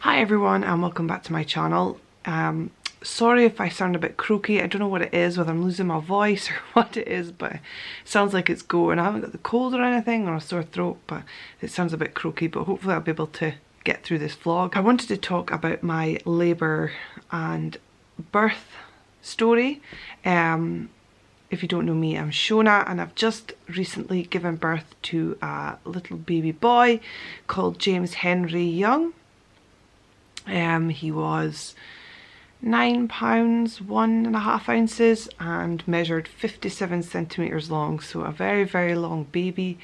Hi everyone and welcome back to my channel. Sorry if I sound a bit croaky. I don't know what it is, whether I'm losing my voice or what it is, but it sounds like it's going. I haven't got the cold or anything or a sore throat, but it sounds a bit croaky, but hopefully I'll be able to get through this vlog. I wanted to talk about my labour and birth story. If you don't know me, I'm Shona and I've just recently given birth to a little baby boy called James Henry Young. He was 9 pounds 1.5 ounces and measured 57 centimeters long, so a very long baby.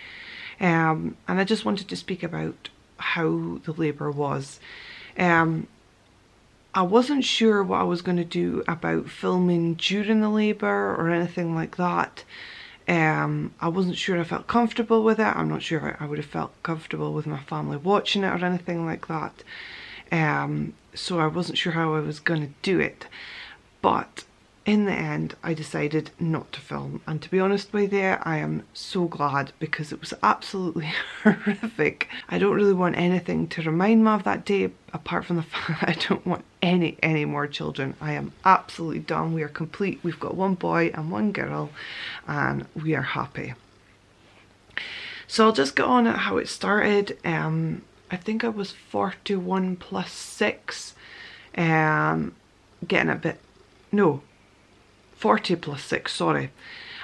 And I just wanted to speak about how the labour was. I wasn't sure what I was going to do about filming during the labour or anything like that. I wasn't sure I felt comfortable with it. I'm not sure I would have felt comfortable with my family watching it or anything like that. So I wasn't sure how I was going to do it, but in the end I decided not to film, and to be honest with you, I am so glad, because it was absolutely horrific. I don't really want anything to remind me of that day apart from the fact I don't want any more children. I am absolutely done. We are complete. We've got one boy and one girl and we are happy. So I'll just get on at how it started. I think I was 41 plus 6, getting a bit, no, 40 plus 6, sorry.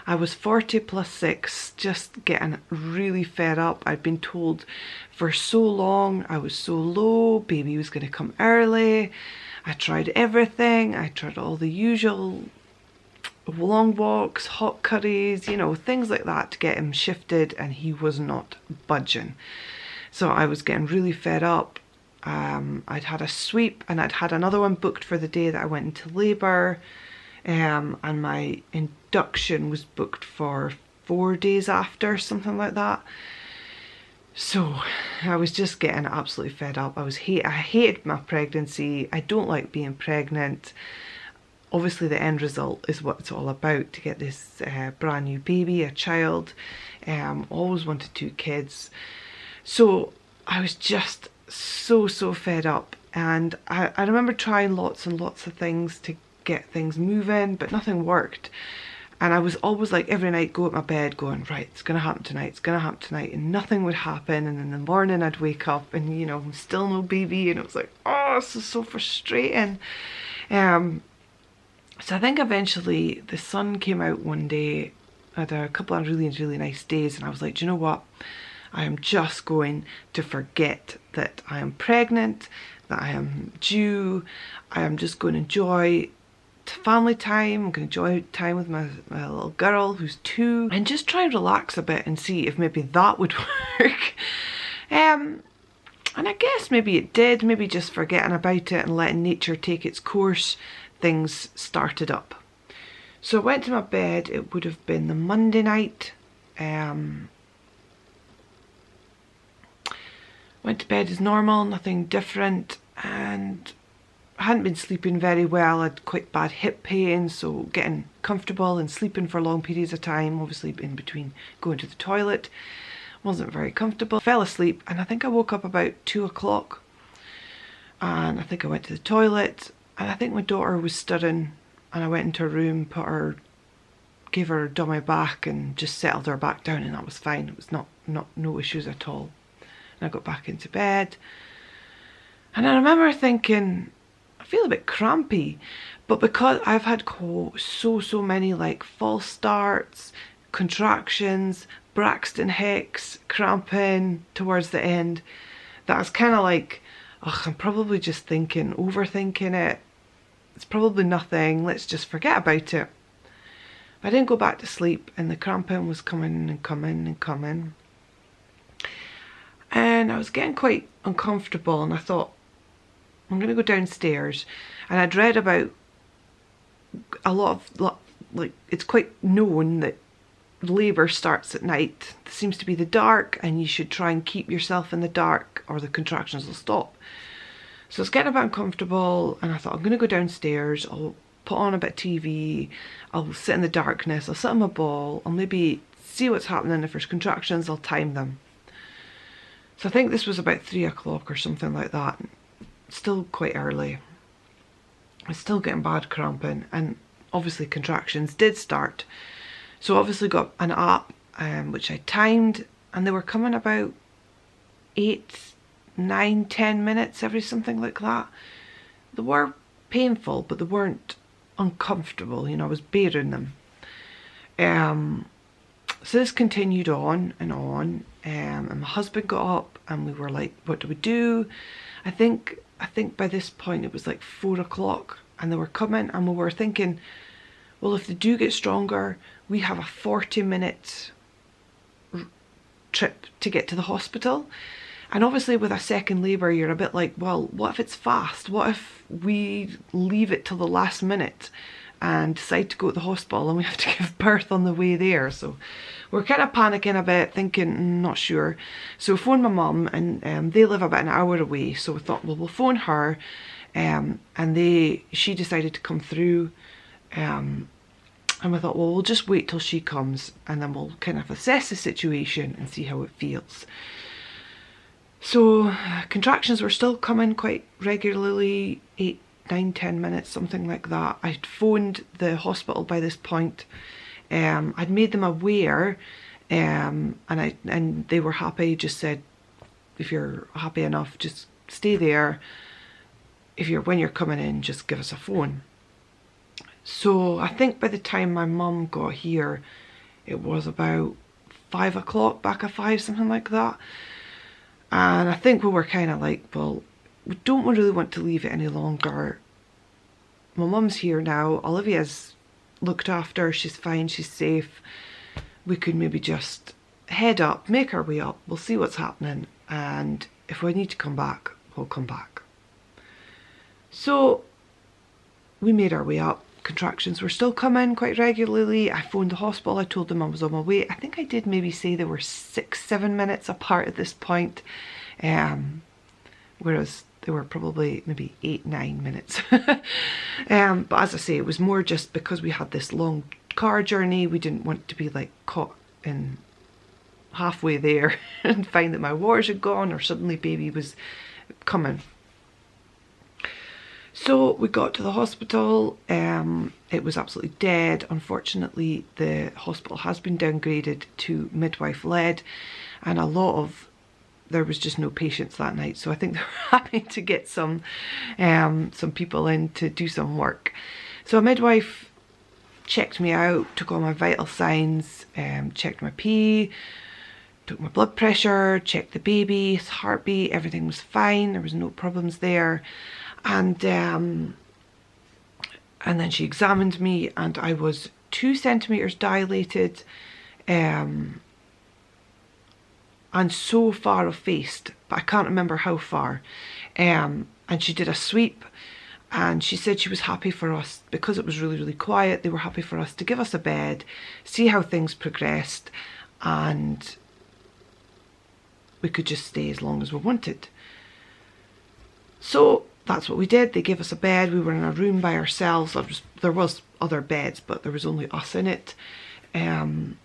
I was 40 plus 6, just getting really fed up. I'd been told for so long I was so low, baby was going to come early. I tried everything. I tried all the usual long walks, hot curries, you know, things like that to get him shifted, and he was not budging. So I was getting really fed up. I'd had a sweep and I'd had another one booked for the day that I went into labour, and my induction was booked for 4 days after, something like that. So I was just getting absolutely fed up. I hated my pregnancy. I don't like being pregnant. Obviously the end result is what it's all about, to get this brand new baby, a child. Always wanted 2 kids. So I was just so fed up, and I remember trying lots and lots of things to get things moving, but nothing worked. And I was always like, every night go at my bed going, right, it's gonna happen tonight, it's gonna happen tonight, and nothing would happen. And in the morning I'd wake up and, you know, still no baby, and it was like, oh, this is so frustrating. So I think eventually the sun came out one day. I had a couple of really nice days, and I was like, do you know what? I am just going to forget that I am pregnant, that I am due. I am just going to enjoy family time. I'm going to enjoy time with my little girl who's 2, and just try and relax a bit and see if maybe that would work. And I guess maybe it did. Maybe just forgetting about it and letting nature take its course, things started up. So I went to my bed. It would have been the Monday night. Went to bed as normal, nothing different, and I hadn't been sleeping very well. I had quite bad hip pain, so getting comfortable and sleeping for long periods of time, obviously in between going to the toilet, wasn't very comfortable. Fell asleep, and I think I woke up about 2 o'clock, and I think I went to the toilet, and I think my daughter was stirring, and I went into her room, gave her a dummy back and just settled her back down, and that was fine. It was no issues at all. And I got back into bed, and I remember thinking, I feel a bit crampy, but because I've had so many like false starts, contractions, Braxton Hicks, cramping towards the end, that I was kind of like, ugh, I'm probably just overthinking it. It's probably nothing. Let's just forget about it. I didn't go back to sleep, and the cramping was coming and coming. And I was getting quite uncomfortable, and I thought, I'm going to go downstairs. And I'd read about like, it's quite known that labour starts at night. It seems to be the dark, and you should try and keep yourself in the dark or the contractions will stop. So I was getting a bit uncomfortable, and I thought, I'm going to go downstairs. I'll put on a bit of TV. I'll sit in the darkness. I'll sit on my ball. I'll maybe see what's happening. If there's contractions, I'll time them. So I think this was about 3 o'clock or something like that. still quite early. I was still getting bad cramping, and obviously contractions did start. So obviously got an app which I timed, and they were coming about 8, 9, 10 minutes every something like that. They were painful, but they weren't uncomfortable, you know, I was bearing them. So this continued on, and my husband got up, and we were like, what do we do? I think by this point it was like 4 o'clock, and they were coming, and we were thinking, well, if they do get stronger, we have a 40-minute trip to get to the hospital. And obviously with a second labour, you're a bit like, well, what if it's fast? What if we leave it till the last minute and decide to go to the hospital and we have to give birth on the way there? So we're kind of panicking a bit, thinking, not sure. So we phoned my mum, and they live about an hour away. So we thought, well, we'll phone her, and she decided to come through. And we thought, well, we'll just wait till she comes, and then we'll kind of assess the situation and see how it feels. So contractions were still coming quite regularly, 8, 9, 10 minutes, something like that. I'd phoned the hospital by this point. I'd made them aware, and they were happy. Just said, if you're happy enough, just stay there. When you're coming in, just give us a phone. So I think by the time my mum got here, it was about 5 o'clock, back at 5, something like that. And I think we were kind of like, well, we don't really want to leave it any longer. My mum's here now. Olivia's looked after. She's fine. She's safe. We could maybe just head up, make our way up. We'll see what's happening. And if we need to come back, we'll come back. So we made our way up. Contractions were still coming quite regularly. I phoned the hospital. I told them I was on my way. I think I did maybe say they were 6, 7 minutes apart at this point, whereas they were probably maybe 8, 9 minutes. But as I say, it was more just because we had this long car journey. We didn't want to be like caught in halfway there and find that my waters had gone, or suddenly baby was coming. So we got to the hospital. It was absolutely dead. Unfortunately, the hospital has been downgraded to midwife led, and there was just no patients that night. So I think they were happy to get some people in to do some work. So a midwife checked me out, took all my vital signs, checked my pee, took my blood pressure, checked the baby's heartbeat. Everything was fine. There was no problems there. And then she examined me, and I was 2 centimeters dilated, and so far effaced, but I can't remember how far. And she did a sweep, and she said she was happy for us, because it was really, really quiet, they were happy for us to give us a bed, see how things progressed, and we could just stay as long as we wanted. So that's what we did. They gave us a bed. We were in a room by ourselves. There was other beds, but there was only us in it. And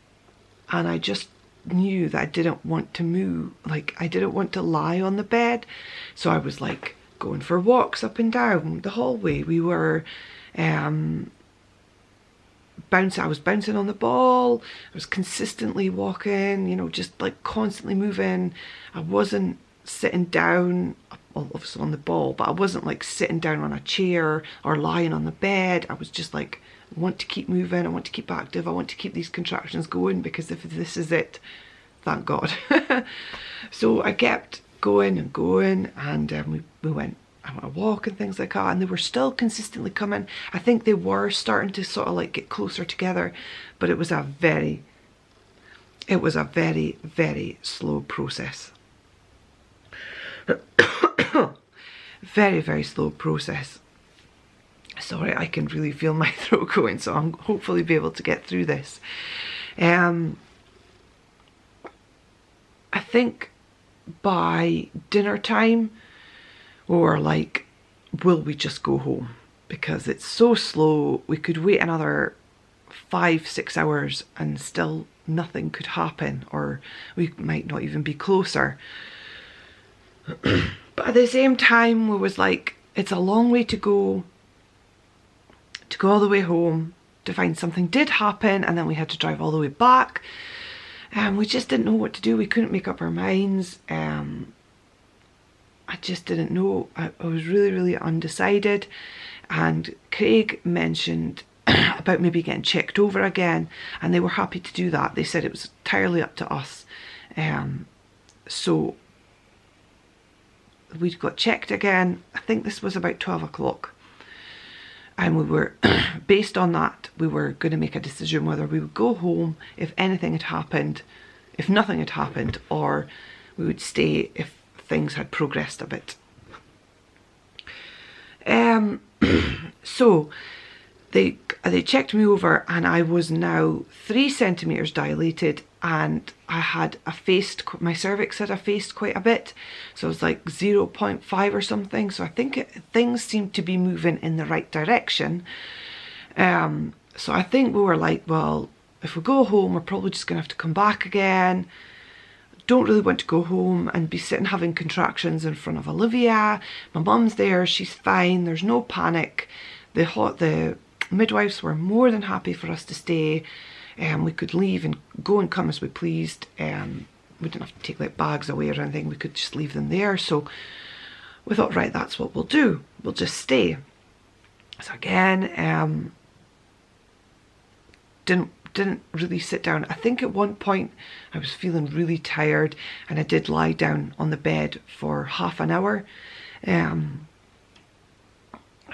I just knew that I didn't want to move. Like, I didn't want to lie on the bed. So I was like going for walks up and down the hallway. We were I was bouncing on the ball. I was consistently walking, you know, just like constantly moving. I wasn't sitting down, obviously on the ball, but I wasn't like sitting down on a chair or lying on the bed. I was just like, I want to keep moving, I want to keep active, I want to keep these contractions going, because if this is it, thank God. So I kept going and going, and we went on a walk and things like that, and they were still consistently coming. I think they were starting to sort of like get closer together, but it was a very, very slow process. Very, very slow process. Sorry, I can really feel my throat going, so I'll hopefully be able to get through this. I think by dinner time we were like, will we just go home? Because it's so slow. We could wait another 5, 6 hours and still nothing could happen, or we might not even be closer. But at the same time, we was like, it's a long way to go all the way home to find something did happen, and then we had to drive all the way back. And we just didn't know what to do. We couldn't make up our minds. I just didn't know. I was really, really undecided. And Craig mentioned about maybe getting checked over again, and they were happy to do that. They said it was entirely up to us. So we got checked again. I think this was about 12 o'clock. And we were, based on that, we were going to make a decision whether we would go home if anything had happened, if nothing had happened, or we would stay if things had progressed a bit. So they checked me over, and I was now 3 centimetres dilated, and I had my cervix had effaced quite a bit, so it was like 0.5 or something. So I think things seemed to be moving in the right direction. So I think we were like, well, if we go home, we're probably just gonna have to come back again. Don't really want to go home and be sitting having contractions in front of Olivia. My mum's there, she's fine, there's no panic. The midwives were more than happy for us to stay. We could leave and go and come as we pleased. We didn't have to take like bags away or anything, we could just leave them there. So we thought, right, that's what we'll do, we'll just stay. So again, didn't really sit down. I think at one point I was feeling really tired, and I did lie down on the bed for half an hour. I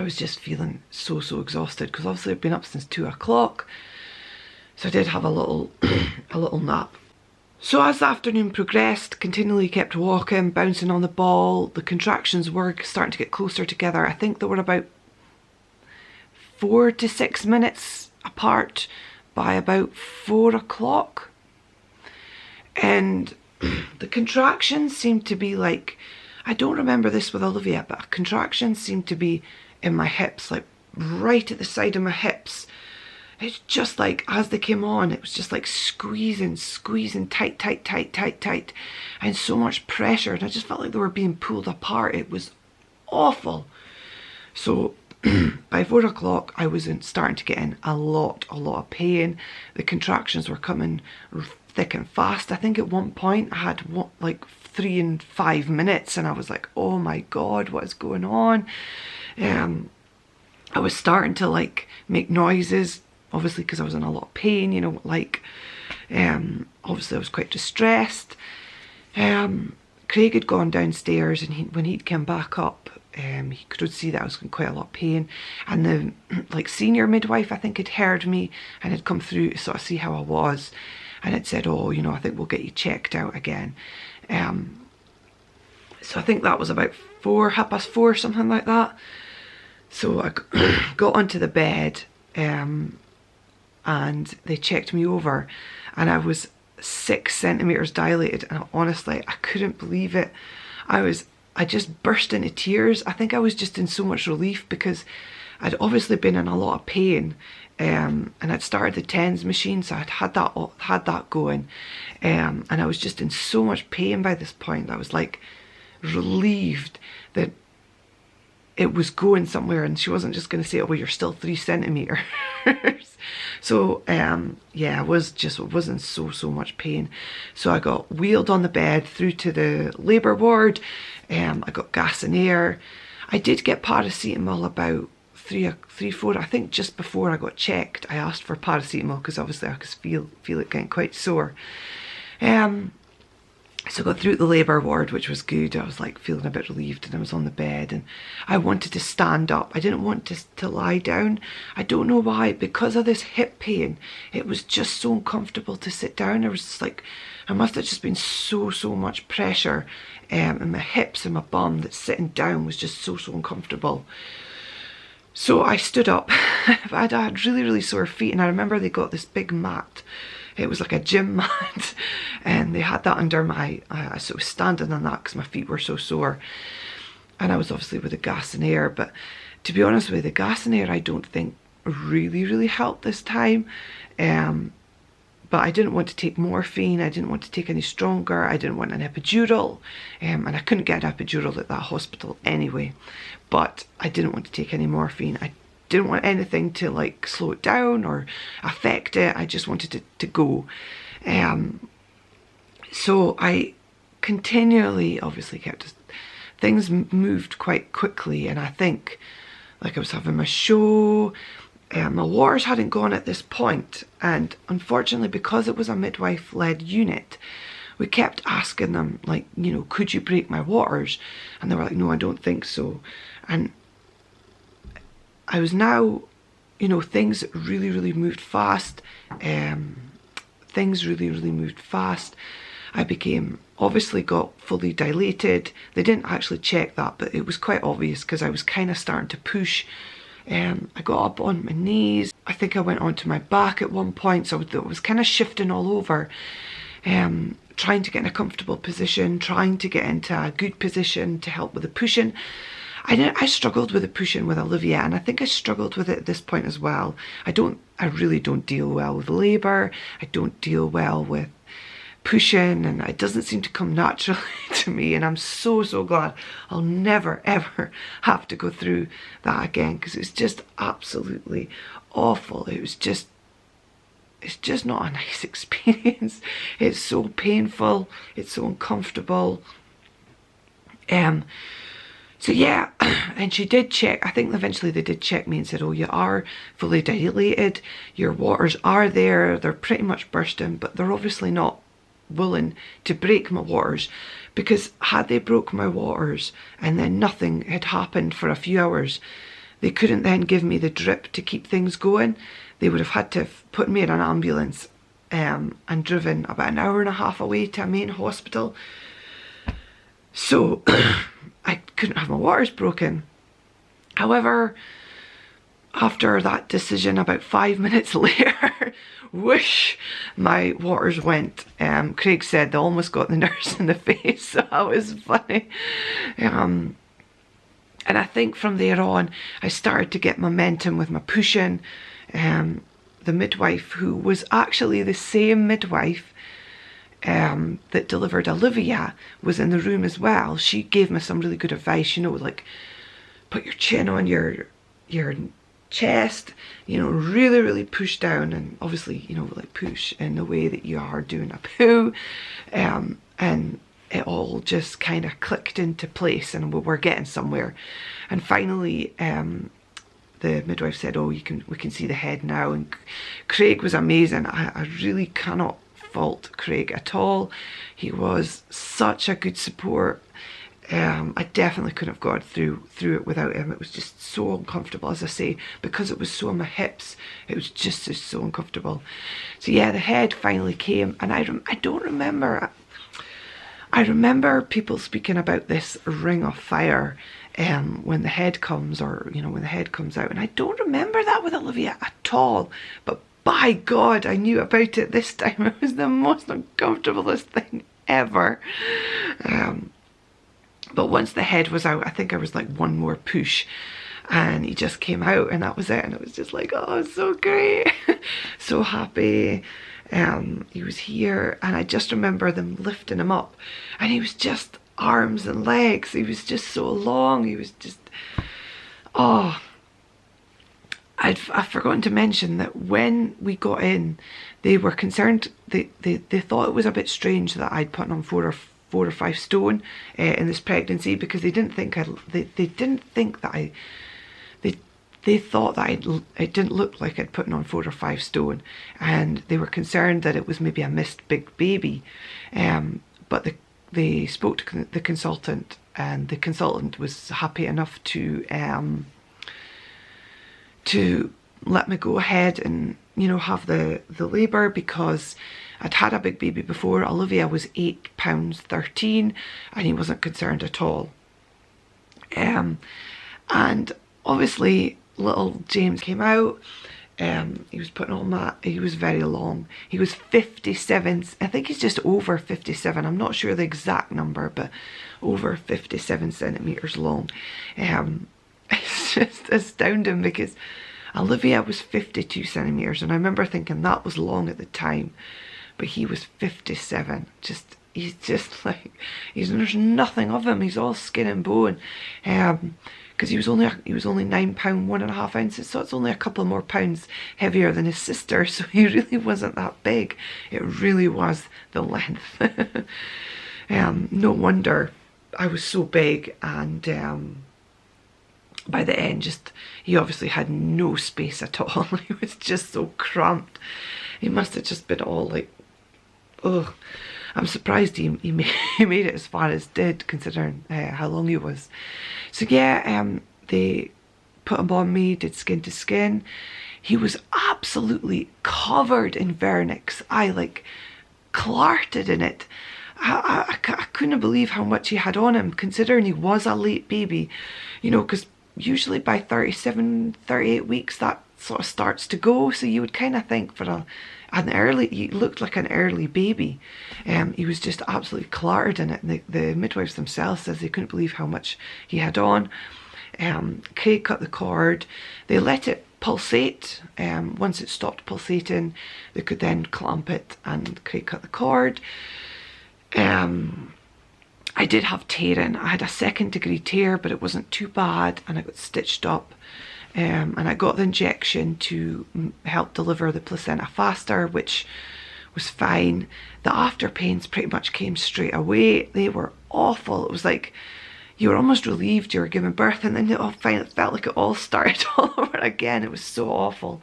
was just feeling so exhausted, because obviously I've been up since 2 o'clock. So I did have a little a little nap. So as the afternoon progressed, continually kept walking, bouncing on the ball. The contractions were starting to get closer together. I think they were about 4 to 6 minutes apart by about 4 o'clock. And the contractions seemed to be like, I don't remember this with Olivia, but contractions seemed to be in my hips, like right at the side of my hips. It's just like, as they came on, it was just like squeezing tight, and so much pressure, and I just felt like they were being pulled apart. It was awful. So by 4 o'clock, I was starting to get in a lot of pain. The contractions were coming thick and fast. I think at one point I had like 3 and 5 minutes, and I was like, oh my God, what is going on? I was starting to like make noises, obviously because I was in a lot of pain, you know, like, obviously I was quite distressed. Craig had gone downstairs, and when he'd come back up, he could see that I was in quite a lot of pain, and the like senior midwife, I think, had heard me and had come through to sort of see how I was, and had said, oh, you know, I think we'll get you checked out again. So I think that was about 4:30, something like that. So I got onto the bed, and they checked me over, and I was 6 centimetres dilated, and honestly, I couldn't believe it. I just burst into tears. I think I was just in so much relief, because I'd obviously been in a lot of pain, and I'd started the TENS machine, so I'd had that going, and I was just in so much pain by this point. I was like relieved that it was going somewhere, and she wasn't just going to say, oh, well, you're still 3 centimetres. So yeah, it wasn't so much pain. So I got wheeled on the bed through to the labour ward. I got gas and air. I did get paracetamol about 4, I think just before I got checked. I asked for paracetamol because obviously I could feel it getting quite sore. So I got through the labour ward, which was good. I was like feeling a bit relieved, and I was on the bed, and I wanted to stand up. I didn't want to lie down. I don't know why, because of this hip pain, it was just so uncomfortable to sit down. I was just like, I must have just been so much pressure in my hips and my bum that sitting down was just so uncomfortable. So I stood up. I had really sore feet, and I remember they got this big mat. It was like a gym mat, and they had that under my, I sort of standing on that because my feet were so sore. And I was obviously with the gas and air, but to be honest with you, the gas and air I don't think really helped this time. but I didn't want to take morphine, I didn't want to take any stronger, I didn't want an epidural, and I couldn't get an epidural at that hospital anyway, but I didn't want to take any morphine. I didn't want anything to like slow it down or affect it. I just wanted it to go. So I continually obviously kept, things moved quite quickly, and I think like I was having my show, my waters hadn't gone at this point, and unfortunately because it was a midwife led unit, we kept asking them like, you know, could you break my waters? And they were like, no, I don't think so. And I was now, you know, things really moved fast. Things really moved fast. I became, obviously got fully dilated. They didn't actually check that, but it was quite obvious because I was kind of starting to push. I got up on my knees. I think I went onto my back at one point, so I was kind of shifting all over, trying to get in a comfortable position, trying to get into a good position to help with the pushing. I struggled with the pushing with Olivia, and I think I struggled with it at this point as well. I really don't deal well with labour. I don't deal well with pushing, and it doesn't seem to come naturally to me, and I'm so glad I'll never ever have to go through that again, because it's just absolutely awful. It's just not a nice experience. It's so painful, it's so uncomfortable. So yeah, and she did check. I think eventually they did check me and said, oh, you are fully dilated, your waters are there, they're pretty much bursting, but they're obviously not willing to break my waters, because had they broke my waters and then nothing had happened for a few hours, they couldn't then give me the drip to keep things going. They would have had to have put me in an ambulance and driven about an hour and a half away to a main hospital. So I couldn't have my waters broken. However, after that decision, about 5 minutes later, whoosh, my waters went. Craig said they almost got the nurse in the face, so that was funny. And I think from there on, I started to get momentum with my pushing. The midwife, who was actually the same midwife that delivered Olivia, was in the room as well. She gave me some really good advice, you know, like put your chin on your chest, you know, really push down, and obviously, you know, like push in the way that you are doing a poo, and it all just kind of clicked into place, and we were getting somewhere. And finally the midwife said, oh, we can see the head now. And Craig was amazing. I really cannot fault Craig at all. He was such a good support. I definitely couldn't have gone through it without him. It was just so uncomfortable, as I say, because it was so on my hips. It was just so uncomfortable. So yeah, the head finally came, and I don't remember. I remember people speaking about this ring of fire when the head comes, or you know, when the head comes out, and I don't remember that with Olivia at all. But by God, I knew about it this time. It was the most uncomfortablest thing ever. But once the head was out, I think I was like one more push, and he just came out, and that was it. And it was just like, oh, so great, so happy. He was here, and I just remember them lifting him up, and he was just arms and legs. He was just so long. He was just, oh. I've forgotten to mention that when we got in, they were concerned. They thought it was a bit strange that I'd put on 4 or 5 stone in this pregnancy, because they didn't think they thought that it didn't look like I'd put on 4 or 5 stone, and they were concerned that it was maybe a missed big baby. But they spoke to the consultant, and the consultant was happy enough to let me go ahead and, you know, have the labour, because I'd had a big baby before. Olivia was 8 pounds 13, and he wasn't concerned at all. And obviously little James came out. He was putting on that. He was very long. He was 57. I think he's just over 57. I'm not sure the exact number, but over 57 centimetres long. It's just astounding, because Olivia was 52 centimetres, and I remember thinking that was long at the time. but he was 57. He's just like, there's nothing of him. He's all skin and bone. Because he was only £9 1.5 ounces, so it's only a couple more pounds heavier than his sister, so he really wasn't that big. It really was the length. No wonder I was so big, and by the end, he obviously had no space at all. He was just so cramped. He must have just been all like, ugh. I'm surprised he made it as far as did, considering how long he was. So yeah, they put him on me, did skin to skin. He was absolutely covered in vernix. I like clarted in it. I couldn't believe how much he had on him, considering he was a late baby, you know, because usually by 37, 38 weeks that sort of starts to go. So you would kind of think for he looked like an early baby. He was just absolutely clarted in it. And the midwives themselves says they couldn't believe how much he had on. Craig cut the cord. They let it pulsate. Once it stopped pulsating, they could then clamp it, and Craig cut the cord. I did have tearing. I had a 2nd-degree tear, but it wasn't too bad, and I got stitched up. And I got the injection to help deliver the placenta faster, which was fine. The after pains pretty much came straight away. They were awful. It was like you were almost relieved you were giving birth, and then it felt like it all started all over again. It was so awful.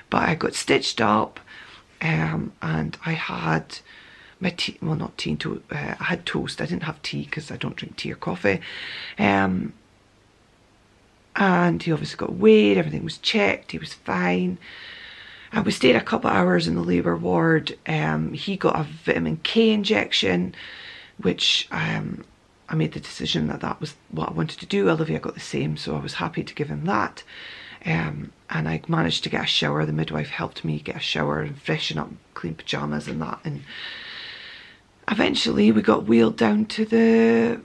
But I got stitched up, and I had my tea, well, not tea, I had toast. I didn't have tea because I don't drink tea or coffee. And he obviously got weighed, everything was checked, he was fine. And we stayed a couple of hours in the labour ward. He got a vitamin K injection, which I made the decision that was what I wanted to do. Olivia got the same, so I was happy to give him that. And I managed to get a shower. The midwife helped me get a shower and freshen up, clean pyjamas and that. And eventually we got wheeled down to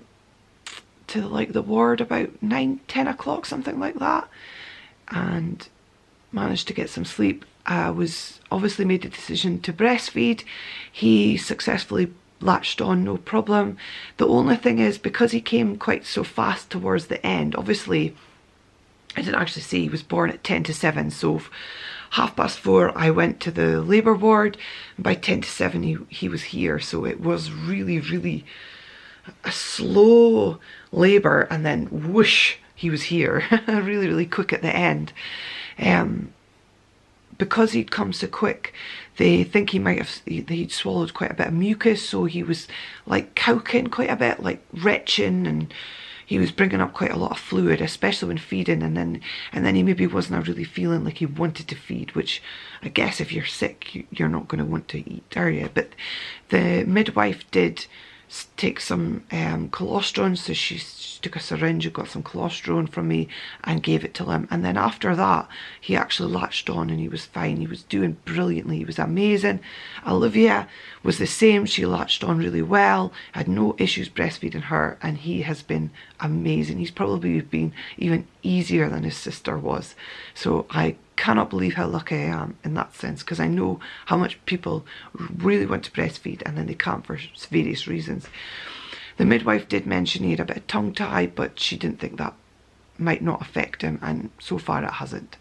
like the ward about 9-10 o'clock, something like that, and managed to get some sleep. I was obviously made the decision to breastfeed. He successfully latched on, no problem. The only thing is, because he came quite so fast towards the end, obviously I didn't actually say he was born at 10 to 7, so 4:30 I went to the labour ward, and by 10 to 7 he was here. So it was really a slow labour, and then whoosh, he was here. really quick at the end. Because he'd come so quick, they think he'd swallowed quite a bit of mucus, so he was like cowking quite a bit, like retching, and he was bringing up quite a lot of fluid, especially when feeding, and then he maybe wasn't really feeling like he wanted to feed, which I guess if you're sick, you're not going to want to eat, are you? But the midwife did take some colostrum, so she took a syringe and got some colostrum from me and gave it to him. And then after that, he actually latched on and he was fine. He was doing brilliantly. He was amazing. Olivia was the same. She latched on really well, had no issues breastfeeding her, and he has been amazing. He's probably been even easier than his sister was. So I cannot believe how lucky I am in that sense, because I know how much people really want to breastfeed and then they can't for various reasons. The midwife did mention he had a bit of tongue tie, but she didn't think that might not affect him, and so far it hasn't.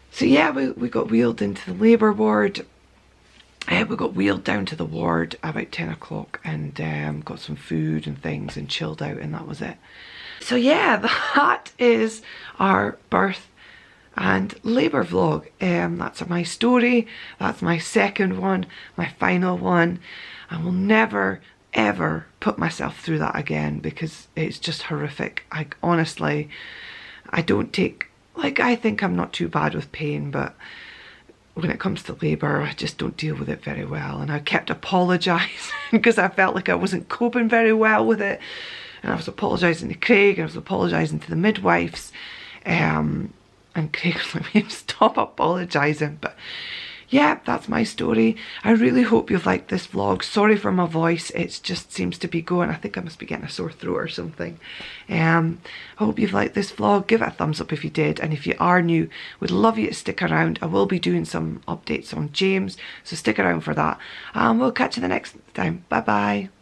So yeah, we got wheeled into the labour ward. We got wheeled down to the ward about 10 o'clock and got some food and things and chilled out, and that was it. So yeah, that is our birth and labour vlog. That's my story. That's my second one, my final one. I will never ever put myself through that again, because it's just horrific. I honestly, I don't take, like, I think I'm not too bad with pain, but when it comes to labour, I just don't deal with it very well. And I kept apologising because I felt like I wasn't coping very well with it. And I was apologising to Craig, and I was apologising to the midwives. And Craig was like, stop apologising. But yeah, that's my story. I really hope you've liked this vlog. Sorry for my voice, it just seems to be going. I think I must be getting a sore throat or something. I hope you've liked this vlog. Give it a thumbs up if you did, and if you are new, would love you to stick around. I will be doing some updates on James, so stick around for that. We'll catch you the next time. Bye bye.